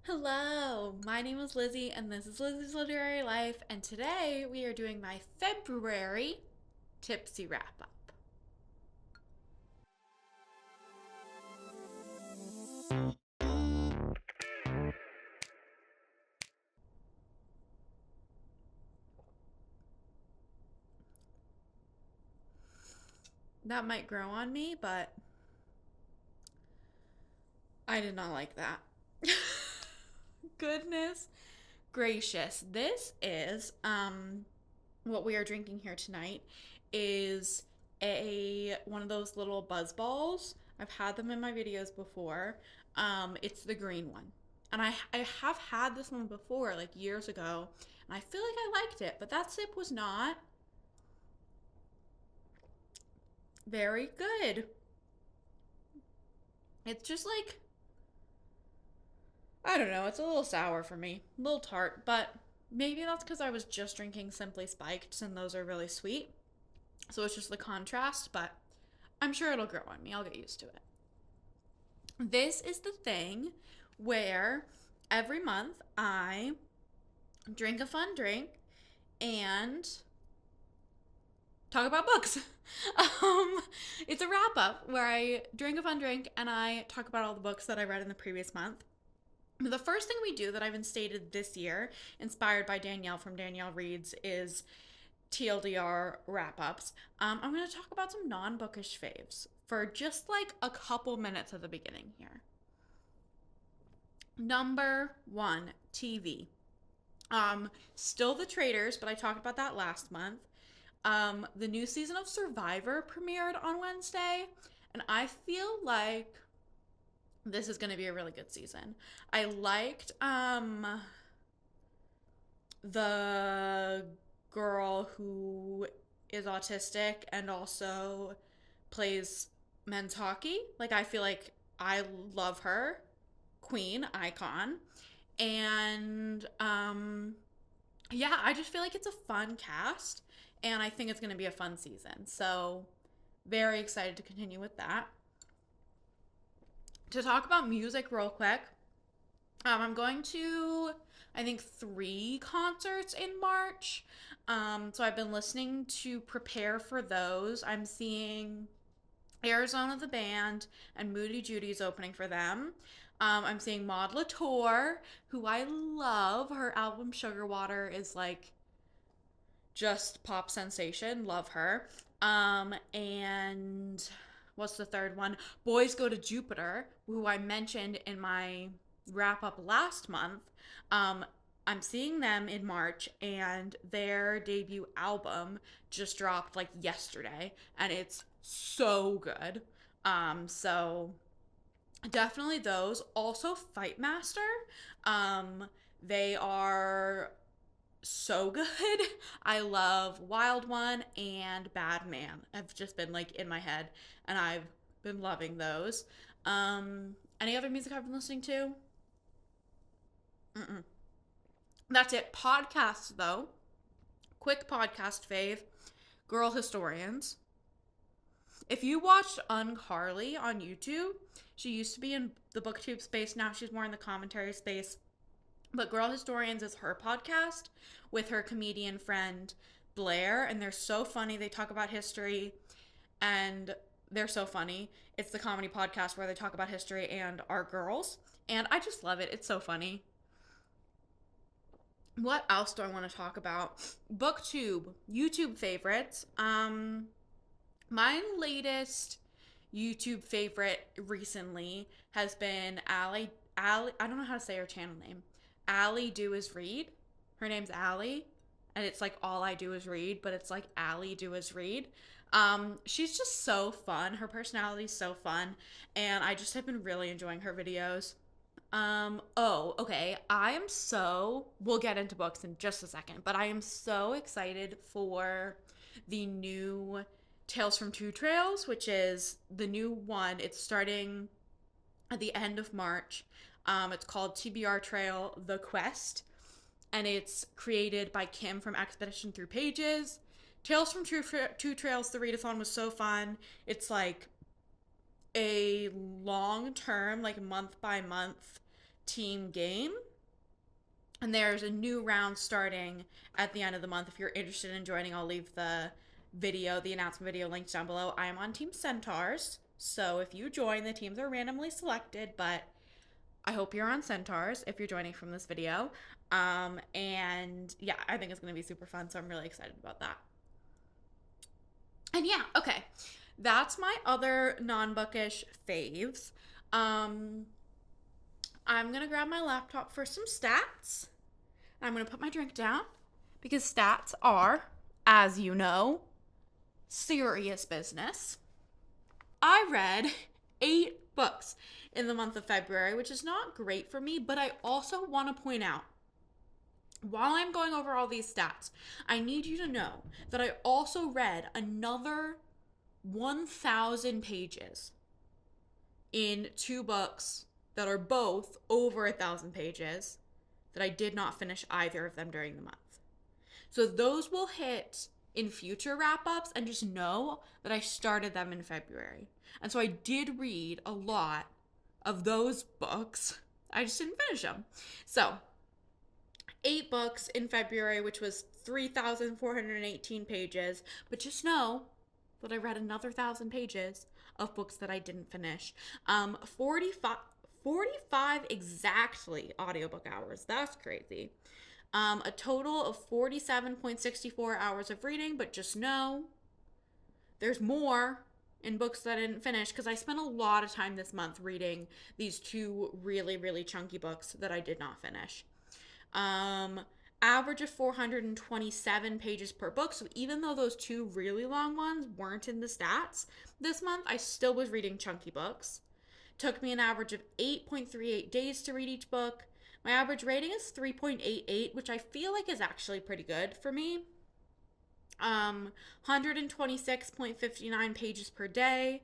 Hello, my name is Lizzie, and this is Lizzie's Literary Life, and today we are doing my February Tipsy Wrap Up. That might grow on me, but I did not like that. Goodness gracious. This is what we are drinking here tonight is a one of those little buzz balls. I've had them in my videos before. It's the green one. And I have had this one before, like years ago, and I feel like I liked it, but that sip was not very good. It's just like, I don't know, it's a little sour for me, a little tart, but maybe that's because I was just drinking Simply Spiked, and those are really sweet. So it's just the contrast, but I'm sure it'll grow on me. I'll get used to it. This is the thing where every month I drink a fun drink and talk about books. um, it's a wrap up where I drink a fun drink and I talk about all the books that I read in the previous month. The first thing we do that I've instated this year, inspired by Danielle from Danielle Reads, is TLDR wrap ups. I'm going to talk about some non bookish faves for just like a couple minutes at the beginning here. Number one, TV. Still The Traitors, but I talked about that last month. The new season of Survivor premiered on Wednesday, and I feel like this is going to be a really good season. I liked the girl who is autistic and also plays men's hockey. Like, I feel like I love her. Queen, icon. And yeah, I just feel like it's a fun cast and I think it's going to be a fun season. So, very excited to continue with that. To talk about music real quick, I'm going to, I think, 3 concerts in March. So I've been listening to prepare for those. I'm seeing Arizona the band and Moody Judy's opening for them. I'm seeing Maud Latour, who I love. Her album Sugar Water is like just pop sensation. Love her. And what's the third one? Boys Go to Jupiter, who I mentioned in my wrap up last month. Um, I'm seeing them in March, and their debut album just dropped like yesterday, and it's so good. So definitely those. Also, Fight Master. Um, they are so good. I love Wild One and Bad Man. I've just been like in my head, and I've been loving those. Any other music I've been listening to? Mm-mm. That's it. Podcasts, though. Quick podcast fave Girl Historians. If you watched UnCarly on YouTube, she used to be in the booktube space. Now she's more in the commentary space. But Girl Historians is her podcast with her comedian friend Blair, and they're so funny. They talk about history, and they're so funny. It's the comedy podcast where they talk about history and our girls, and I just love it. It's so funny. What else do I want to talk about? Booktube, YouTube favorites. My latest YouTube favorite recently has been Allie. I don't know how to say her channel name. Allie Do Is Read. Her name's Allie, and it's like All I Do Is Read, but it's like Allie Do Is Read. She's just so fun. Her personality is so fun, and I just have been really enjoying her videos. Oh, okay. We'll get into books in just a second, but I am so excited for the new Tales from Two Trails, which is the new one. It's starting at the end of March. It's called TBR Trail The Quest, and it's created by Kim from Expedition Through Pages. Tales from Two Trails, the readathon was so fun. It's like a long term, like month by month team game. And there's a new round starting at the end of the month. If you're interested in joining, I'll leave the announcement video linked down below. I am on Team Centaurs. So if you join, the teams are randomly selected, but I hope you're on Centaurs if you're joining from this video. And yeah, I think it's going to be super fun. So I'm really excited about that. And yeah, okay. That's my other non-bookish faves. I'm going to grab my laptop for some stats. I'm going to put my drink down because stats are, as you know, serious business. I read 8 books in the month of February, which is not great for me, but I also want to point out, while I'm going over all these stats, I need you to know that I also read another 1,000 pages in 2 books that are both over 1,000 pages that I did not finish either of them during the month. So those will hit in future wrap-ups, and just know that I started them in February. And so I did read a lot of those books. I just didn't finish them. So 8 books in February, which was 3,418 pages. But just know that I read another 1,000 pages of books that I didn't finish. 45 exactly audiobook hours. That's crazy. A total of 47.64 hours of reading, but just know there's more in books that I didn't finish because I spent a lot of time this month reading these 2 really, really chunky books that I did not finish. Average of 427 pages per book. So even though those 2 really long ones weren't in the stats this month, I still was reading chunky books. Took me an average of 8.38 days to read each book. My average rating is 3.88, which I feel like is actually pretty good for me. 126.59 pages per day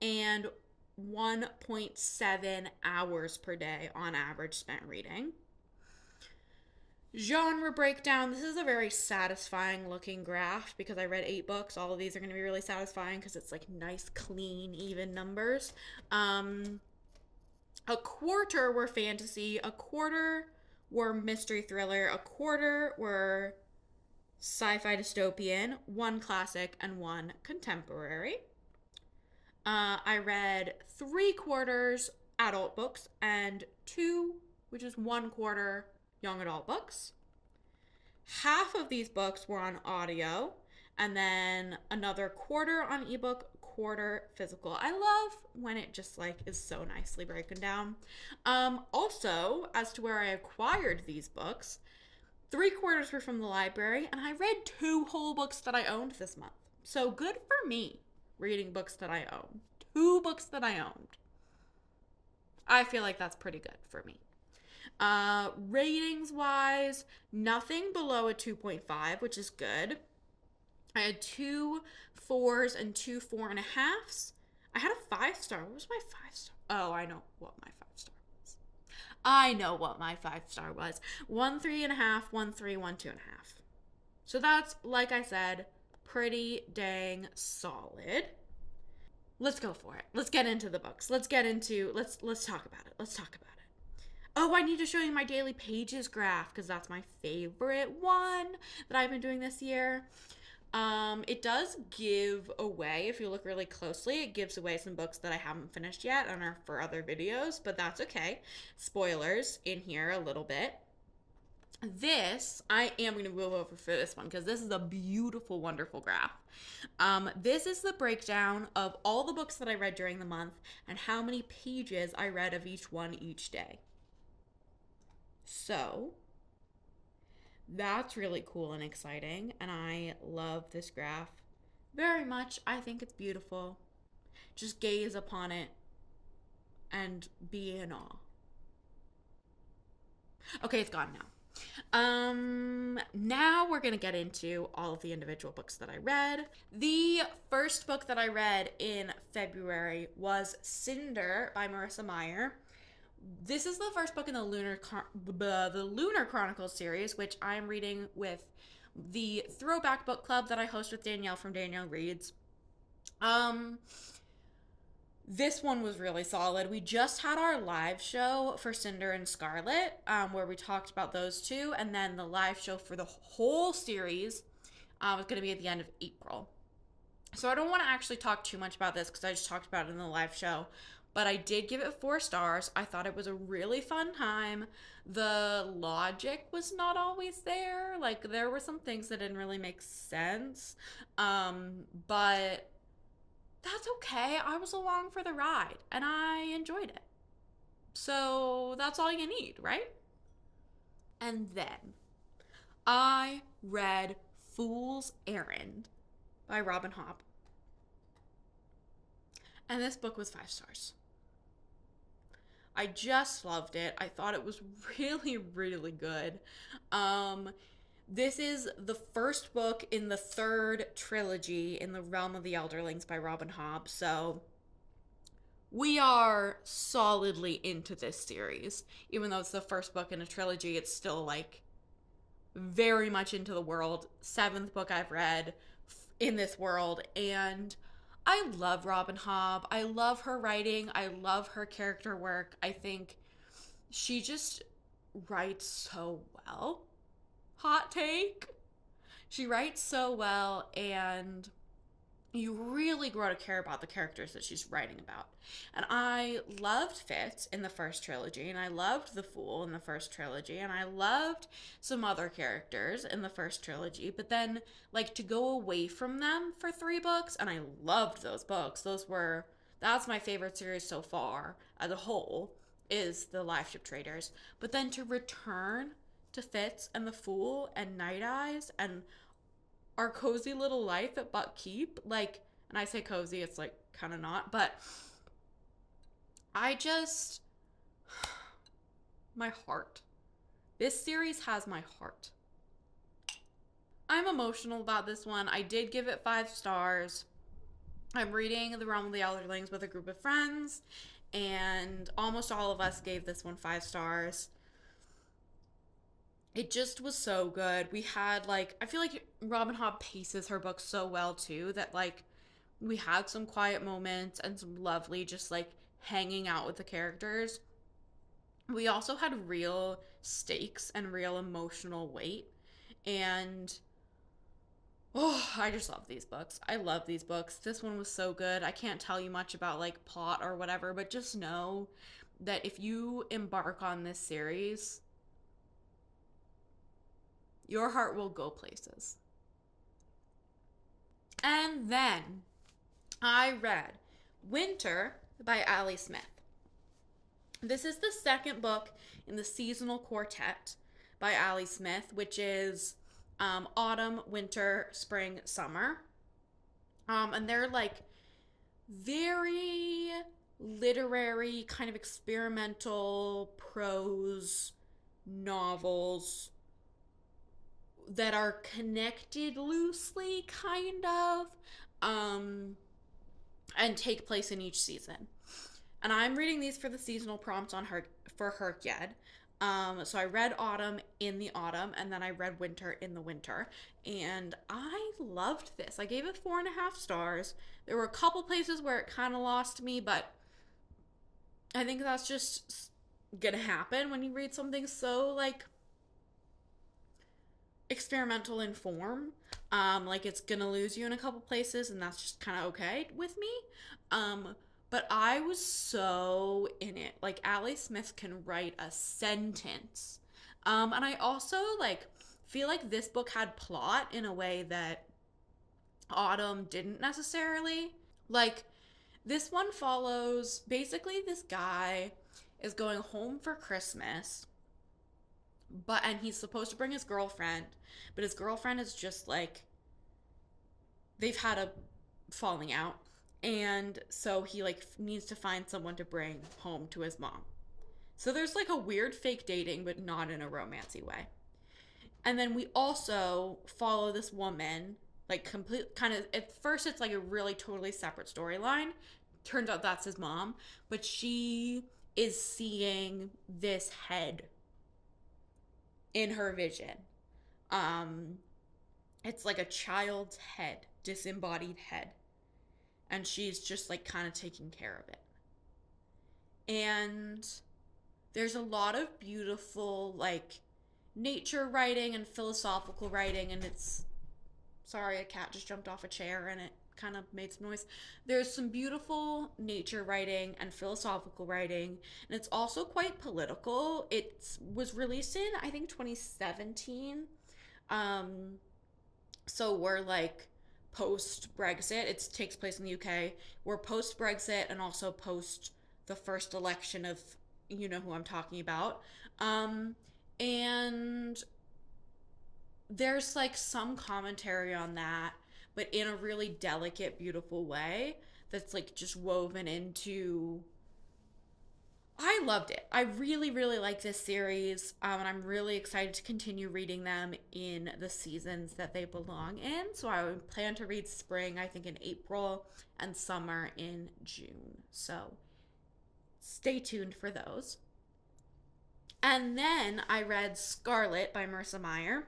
and 1.7 hours per day on average spent reading. Genre breakdown. This is a very satisfying looking graph because I read 8 books. All of these are going to be really satisfying because it's like nice, clean, even numbers. A quarter were fantasy, a quarter were mystery thriller, a quarter were sci-fi dystopian, 1 classic, and 1 contemporary. I read 3/4 adult books and 2, which is 1/4 young adult books. Half of these books were on audio, and then another quarter on ebook, quarter physical. I love when it just like is so nicely broken down. Also, as to where I acquired these books, 3/4 were from the library, and I read 2 whole books that I owned this month. So good for me, reading books that I own. 2 books that I owned. I feel like that's pretty good for me. Ratings wise, nothing below a 2.5, which is good. I had 2 4s and 2 4.5s. I had a 5-star. What was my 5-star? Oh, I know what my 5-star was. 1 3.5, 1 3, 1 2.5. So that's, like I said, pretty dang solid. Let's go for it. Let's get into the books. Let's talk about it. Oh, I need to show you my daily pages graph because that's my favorite one that I've been doing this year. It does give away, if you look really closely, it gives away some books that I haven't finished yet and are for other videos, but that's okay. Spoilers in here a little bit. This, I am going to move over for this one because this is a beautiful, wonderful graph. This is the breakdown of all the books that I read during the month and how many pages I read of each one each day. So that's really cool and exciting, and I love this graph very much. I think it's beautiful. Just gaze upon it and be in awe. Okay, it's gone now. Now we're gonna get into all of the individual books that I read. The first book that I read in February was Cinder by Marissa Meyer. This is the first book in the Lunar Chronicles series, which I'm reading with the Throwback Book Club that I host with Danielle from Danielle Reads. This one was really solid. We just had our live show for Cinder and Scarlet, where we talked about those two, and then the live show for the whole series was going to be at the end of April. So I don't want to actually talk too much about this because I just talked about it in the live show, but I did give it 4 stars. I thought it was a really fun time. The logic was not always there. Like, there were some things that didn't really make sense, but that's okay. I was along for the ride and I enjoyed it. So that's all you need, right? And then I read Fool's Errand by Robin Hobb. And this book was 5 stars. I just loved it. I thought it was really, really good. This is the first book in the 3rd trilogy in the Realm of the Elderlings by Robin Hobb. So we are solidly into this series. Even though it's the first book in a trilogy, it's still like very much into the world. 7th book I've read in this world, and I love Robin Hobb. I love her writing. I love her character work. I think she just writes so well. Hot take. She writes so well, and you really grow to care about the characters that she's writing about. And I loved Fitz in the first trilogy, and I loved the Fool in the first trilogy, and I loved some other characters in the first trilogy, but then, like, to go away from them for 3 books, and I loved those books. That's my favorite series so far as a whole, is the Live Ship Traders. But then to return to Fitz and the Fool and Night Eyes and our cozy little life at Buck Keep, like, and I say cozy, it's like kind of not, but I just, my heart. This series has my heart. I'm emotional about this one. I did give it 5 stars. I'm reading The Realm of the Elderlings with a group of friends, and almost all of us gave this one 5 stars. It just was so good. We had, like, I feel like Robin Hobb paces her books so well too, that, like, we had some quiet moments and some lovely just, like, hanging out with the characters. We also had real stakes and real emotional weight, and I just love these books. I love these books. This one was so good. I can't tell you much about, like, plot or whatever, but just know that if you embark on this series, your heart will go places. And then I read Winter by Ali Smith. This is the 2nd book in the seasonal quartet by Ali Smith, which is autumn, winter, spring, summer. And they're, like, very literary, kind of experimental prose novels that are connected loosely, kind of, and take place in each season. And I'm reading these for the seasonal prompt for Herkyed. So I read autumn in the autumn, and then I read winter in the winter, and I loved this. I gave it 4.5 stars. There were a couple places where it kind of lost me, but I think that's just gonna happen when you read something so, like, experimental in form. Like, it's gonna lose you in a couple places, and that's just kind of okay with me. But I was so in it. Like, Ali Smith can write a sentence. And I also, like, feel like this book had plot in a way that Autumn didn't necessarily. Like, this one follows, basically, this guy is going home for Christmas, and he's supposed to bring his girlfriend, but his girlfriend is just, like, they've had a falling out, and so he, like, needs to find someone to bring home to his mom. So there's, like, a weird fake dating, but not in a romancy way. And then we also follow this woman, like, at first it's like a really totally separate storyline. Turns out that's his mom, but she is seeing this head in her vision. It's like a child's head, disembodied head. and she's just like kind of taking care of it. And there's a lot of beautiful like nature writing and philosophical writing, and it's, sorry, a cat just jumped off a chair and it kind of made some noise. There's some beautiful nature writing and philosophical writing, and it's also quite political. It was released in, I think, 2017. So we're like post Brexit. It takes place in the UK. We're post Brexit and also post the first election of, you know who I'm talking about. And there's like some commentary on that, but in a really delicate, beautiful way that's like just woven into. I loved it. I really, really like this series, and I'm really excited to continue reading them in the seasons that they belong in. So I would plan to read spring, I think, in April, and summer in June. So stay tuned for those. And then I read Scarlet by Marissa Meyer.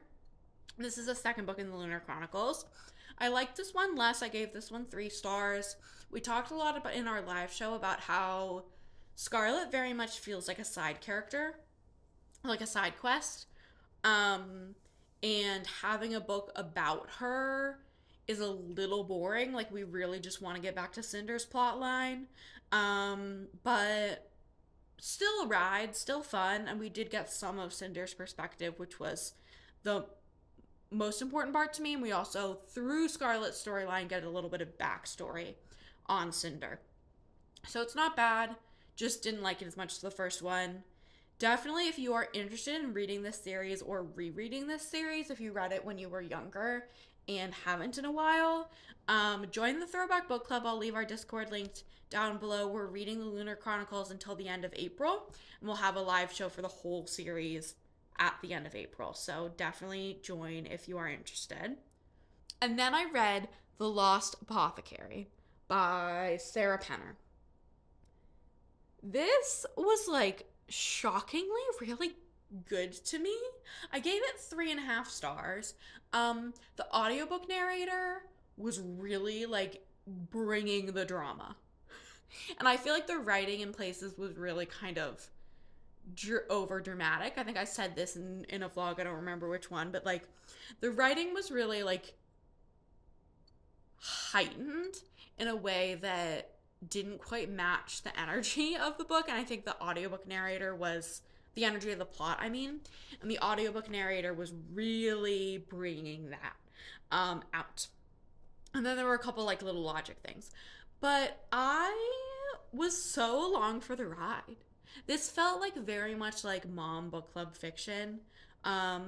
This is the second book in the Lunar Chronicles. I liked this one less. I gave this one 3 stars. We talked a lot about in our live show about how Scarlet very much feels like a side character, like a side quest. And having a book about her is a little boring. Like, we really just want to get back to Cinder's plot line. But still a ride, still fun. And we did get some of Cinder's perspective, which was the most important part to me. And we also, through Scarlet's storyline, get a little bit of backstory on Cinder. So it's not bad. Just didn't like it as much as the first one. Definitely, if you are interested in reading this series or rereading this series, if you read it when you were younger and haven't in a while, join the Throwback Book Club. I'll leave our Discord linked down below. We're reading the Lunar Chronicles until the end of April, and we'll have a live show for the whole series at the end of April. So definitely join if you are interested. And then I read The Lost Apothecary by Sarah Penner. This was like shockingly really good to me. I gave it 3.5 stars. The audiobook narrator was really like bringing the drama. And I feel like the writing in places was really kind of over dramatic. I think I said this in a vlog, I don't remember which one, but like the writing was really like heightened in a way that didn't quite match the energy of the book. And I think the audiobook narrator was the energy of the plot, I mean, and the audiobook narrator was really bringing that out. And then there were a couple like little logic things, but I was so along for the ride. This felt like very much like mom book club fiction. I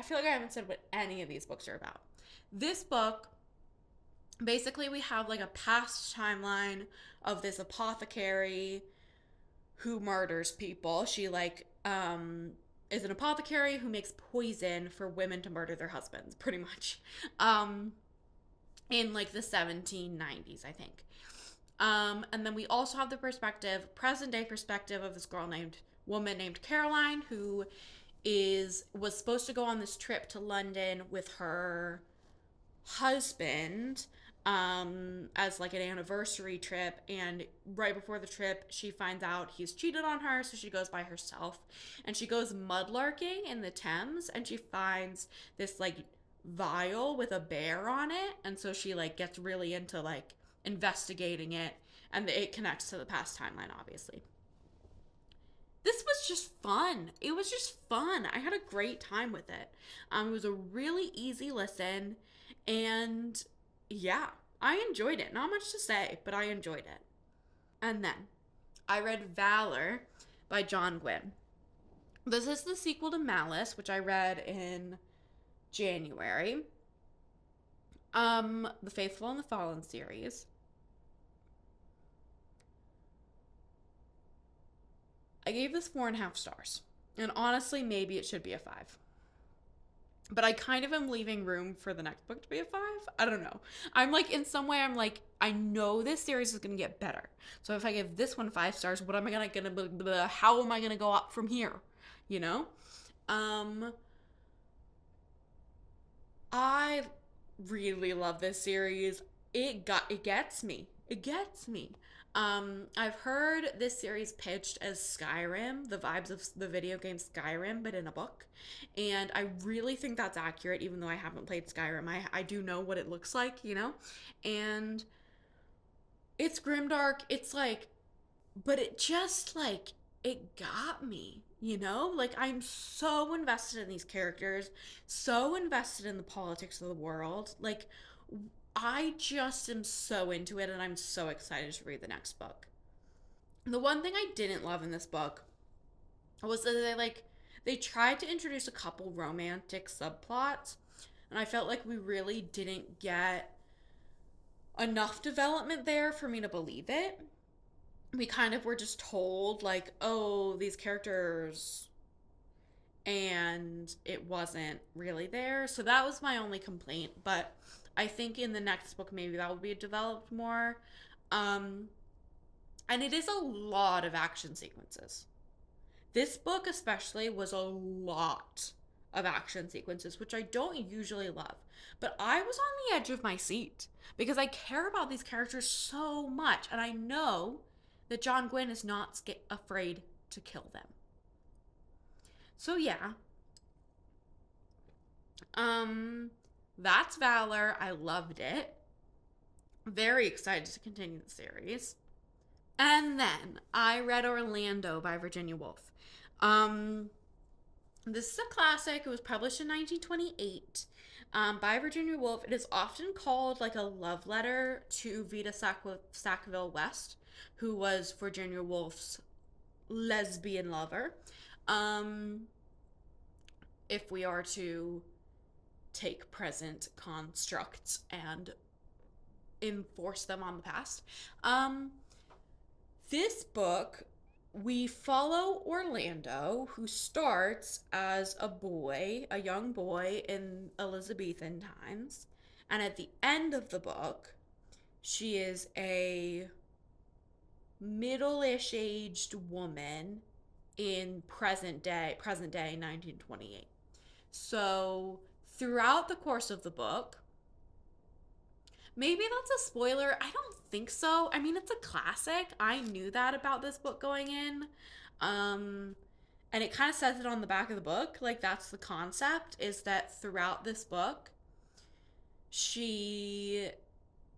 feel like I haven't said what any of these books are about. This book, basically, we have like a past timeline of this apothecary who murders people. She like is an apothecary who makes poison for women to murder their husbands, pretty much. In like the 1790s, I think. And then we also have the present day perspective of this woman named Caroline, who was supposed to go on this trip to London with her husband as like an anniversary trip, and right before the trip she finds out he's cheated on her, so she goes by herself, and she goes mudlarking in the Thames, and she finds this like vial with a bear on it, and so she like gets really into like investigating it, and it connects to the past timeline, obviously. This was just fun. It was just fun. I had a great time with it. It was a really easy listen, and yeah, I enjoyed it. Not much to say, but I enjoyed it. And then I read Valor by John Gwynne. This is the sequel to Malice, which I read in January. The Faithful and the Fallen series. I gave this 4.5 stars. And honestly, maybe it should be a 5. But I kind of am leaving room for the next book to be a 5. I don't know. I'm like, in some way, I'm like, I know this series is going to get better. So if I give this one 5 stars, what am I going to, how am I going to go up from here? You know? I really love this series. It gets me. It gets me. I've heard this series pitched as Skyrim, the vibes of the video game Skyrim, but in a book. And I really think that's accurate, even though I haven't played Skyrim. I do know what it looks like, you know? And it's grimdark. It's like, but it just like, it got me, you know? Like, I'm so invested in these characters, so invested in the politics of the world. Like, I just am so into it, and I'm so excited to read the next book. The one thing I didn't love in this book was that they tried to introduce a couple romantic subplots, and I felt like we really didn't get enough development there for me to believe it. We kind of were just told, like, oh, these characters, and it wasn't really there. So that was my only complaint. But I think in the next book, maybe that will be developed more. Um, and it is a lot of action sequences. This book, especially, was a lot of action sequences, which I don't usually love. But I was on the edge of my seat because I care about these characters so much, and I know that John Gwynne is not afraid to kill them. So yeah, that's Valor. I loved it. Very excited to continue the series. And then I read Orlando by Virginia Woolf. This is a classic. It was published in 1928 by Virginia Woolf. It is often called like a love letter to Vita Sackville West, who was Virginia Woolf's lesbian lover. If we are to take present constructs and enforce them on the past. This book, we follow Orlando, who starts as a young boy in Elizabethan times. And at the end of the book, she is a middle-ish aged woman in present day 1928. So throughout the course of the book, maybe that's a spoiler. I don't think so. I mean, it's a classic. I knew that about this book going in. And it kind of says it on the back of the book. Like, that's the concept, is that throughout this book, she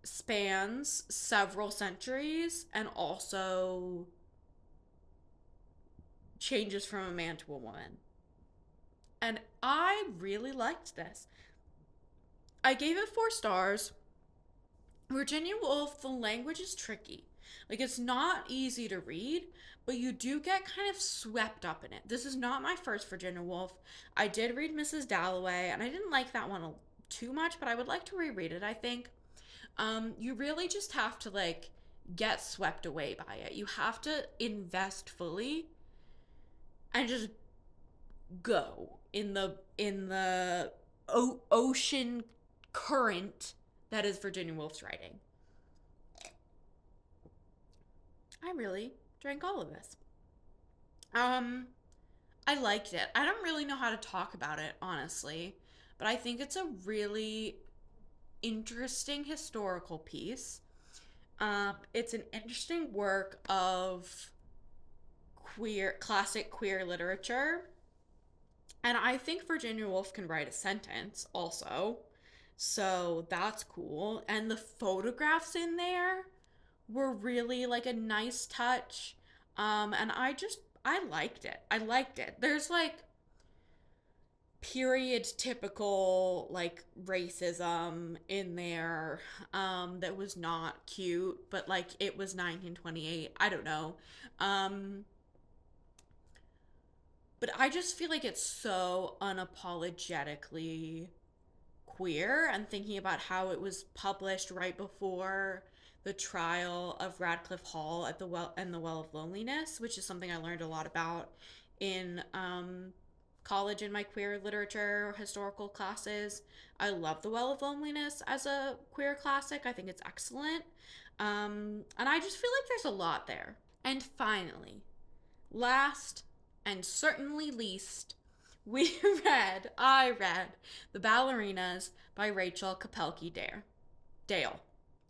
spans several centuries and also changes from a man to a woman. And I really liked this. I gave it 4 stars. Virginia Woolf, the language is tricky. Like, it's not easy to read, but you do get kind of swept up in it. This is not my first Virginia Woolf. I did read Mrs. Dalloway, and I didn't like that one too much, but I would like to reread it, I think. You really just have to, like, get swept away by it. You have to invest fully and just go in the ocean current that is Virginia Woolf's writing. I really drank all of this. I liked it. I don't really know how to talk about it, honestly, but I think it's a really interesting historical piece. It's an interesting work of classic queer literature. And I think Virginia Woolf can write a sentence also. So that's cool. And the photographs in there were really like a nice touch. And I liked it. I liked it. There's like period typical like racism in there that was not cute, but like it was 1928. I don't know. But I just feel like it's so unapologetically queer, and thinking about how it was published right before the trial of Radcliffe Hall at the Well of Loneliness, which is something I learned a lot about in college in my queer literature historical classes. I love the Well of Loneliness as a queer classic. I think it's excellent. And I just feel like there's a lot there. And finally, last and certainly least, I read The Ballerinas by Rachel Kapelke Dale.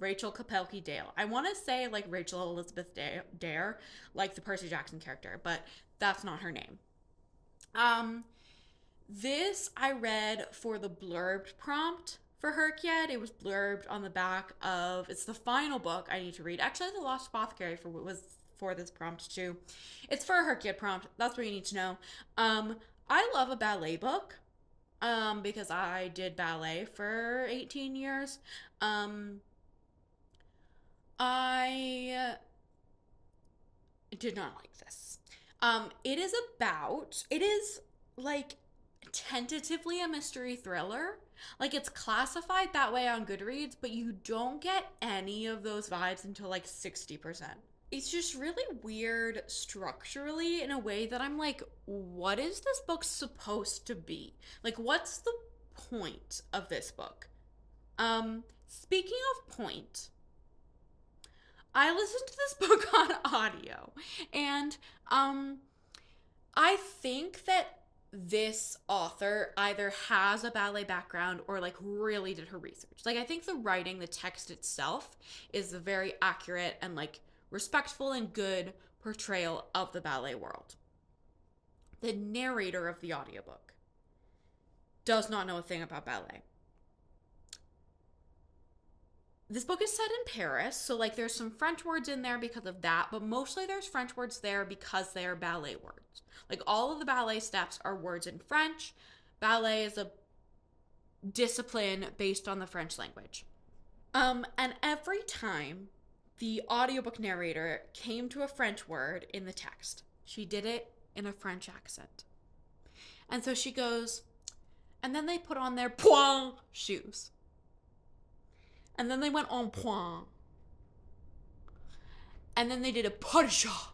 Rachel Kapelke Dale. I want to say like Rachel Elizabeth Dare, like the Percy Jackson character, but that's not her name. This I read for the blurbed prompt for Herkyet. It was blurbed on the back of, it's the final book I need to read. Actually, The Lost Apothecary was for this prompt too. It's for a Herkyet prompt. That's what you need to know. I love a ballet book. Because I did ballet for 18 years. I did not like this. It is like tentatively a mystery thriller. Like it's classified that way on Goodreads, but you don't get any of those vibes until like 60%. It's just really weird structurally in a way that I'm like, what is this book supposed to be? Like, what's the point of this book? Speaking of point, I listened to this book on audio, and I think that this author either has a ballet background or like really did her research. Like, I think the writing, the text itself is very accurate and like respectful and good portrayal of the ballet world. The narrator of the audiobook does not know a thing about ballet. This book is set in Paris, so like there's some French words in there because of that, but mostly there's French words there because they are ballet words. Like all of the ballet steps are words in French. Ballet is a discipline based on the French language. And every time the audiobook narrator came to a French word in the text, she did it in a French accent. And so she goes, and then they put on their point shoes. And then they went en point. And then they did a pas de chat.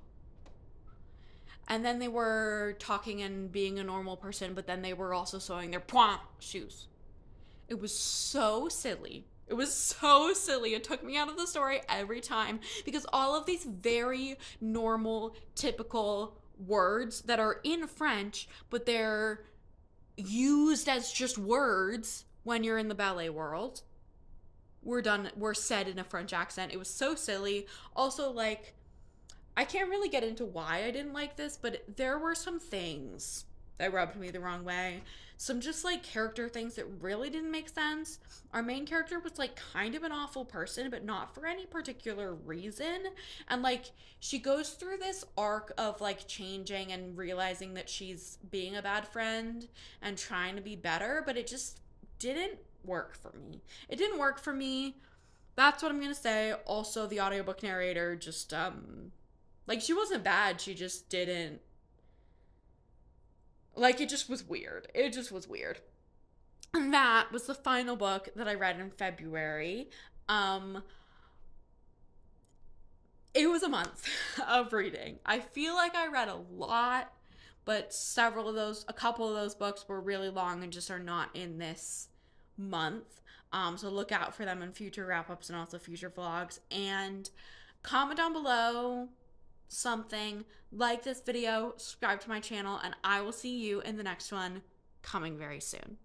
And then they were talking and being a normal person, but then they were also sewing their point shoes. It was so silly. It was so silly. It took me out of the story every time because all of these very normal, typical words that are in French, but they're used as just words when you're in the ballet world, were said in a French accent. It was so silly. Also, like, I can't really get into why I didn't like this, but there were some things that rubbed me the wrong way. Some just like character things that really didn't make sense. Our main character was like kind of an awful person, but not for any particular reason. And like she goes through this arc of like changing and realizing that she's being a bad friend and trying to be better, but it just didn't work for me. It didn't work for me. That's what I'm gonna say. Also, the audiobook narrator just like she wasn't bad, she just didn't, like, it just was weird. It just was weird. And that was the final book that I read in February. It was a month of reading. I feel like I read a lot, but a couple of those books were really long and just are not in this month. So look out for them in future wrap-ups and also future vlogs. And comment down below something, like this video, subscribe to my channel, and I will see you in the next one coming very soon.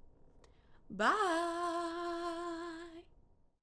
Bye.